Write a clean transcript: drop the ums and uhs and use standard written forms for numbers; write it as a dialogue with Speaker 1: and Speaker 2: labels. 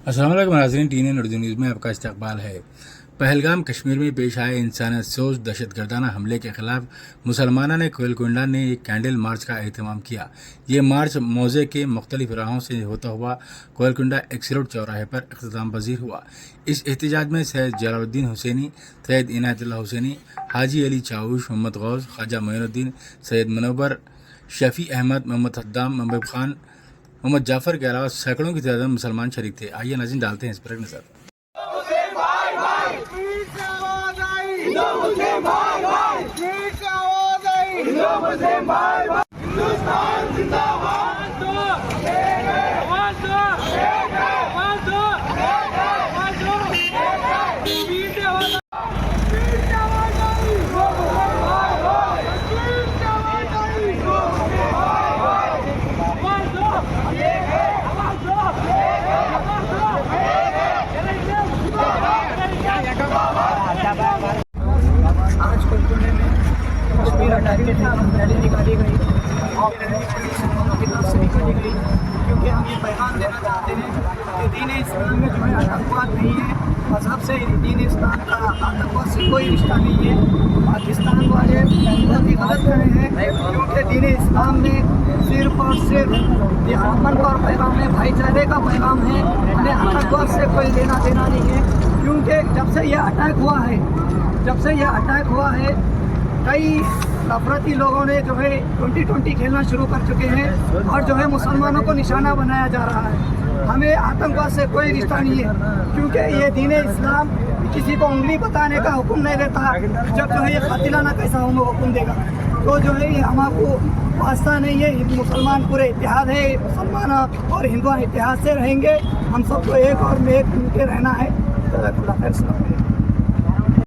Speaker 1: السلام علیکم ناظرین، TNN اردو نیوز میں آپ کا استقبال ہے۔ پہلگام کشمیر میں پیش آئے انسانیت سوز دہشت گردانہ حملے کے خلاف مسلمانوں نے کوئلکنڈا نے ایک کینڈل مارچ کا اہتمام کیا۔ یہ مارچ موضع کے مختلف راہوں سے ہوتا ہوا کوئلکنڈا ایکس روڈ چوراہے پر اختتام پذیر ہوا۔ اس احتجاج میں سید جلال الدین حسینی، سید عنایت اللہ حسینی، حاجی علی چاوش، محمد غوث، خواجہ معین الدین، سید منور، شفیع احمد، محمد صدام، محبوب خان، محمد جعفر کے علاوہ سینکڑوں کی تعداد میں مسلمان شریک تھے۔ آئیے ناظرین ڈالتے ہیں اس پر ایک نظر۔
Speaker 2: آج کوئلکنڈے میں کشمیر اٹیک کے خلاف ریلی نکالی گئی اور مسلمانوں کی طرف سے نکالی گئی، کیونکہ ہم یہ پیغام دینا چاہتے ہیں کہ دین اسلام میں جو ہے آتنکواد نہیں ہے، مذہب سے دین اسلام کا آتنکواد سے کوئی رشتہ نہیں ہے۔ پاکستان والے بہت ہی غلط کرے ہیں، کیونکہ دین اسلام میں صرف اور صرف یہ امن کا پیغام ہے، بھائی چارے کا پیغام ہے، ہمیں آتنکواد سے کوئی لینا دینا نہیں ہے۔ کیونکہ جب سے یہ اٹیک ہوا ہے کئی نفرتی لوگوں نے جو ہے 2020 کھیلنا شروع کر چکے ہیں اور جو ہے مسلمانوں کو نشانہ بنایا جا رہا ہے۔ ہمیں آتنکواد سے کوئی رشتہ نہیں ہے، کیونکہ یہ دین اسلام کسی کو انگلی بتانے کا حکم نہیں دیتا۔ جب جو ہے یہ قاتلانہ کیسا حکم دے گا، تو جو ہے یہ ہم کو واسطہ نہیں ہے۔ مسلمان پورے اتحاد ہے، مسلمان اور ہندو اتحاد سے رہیں گے، ہم سب کو ایک اور ایک مل کے رہنا ہے۔ اللہ خیر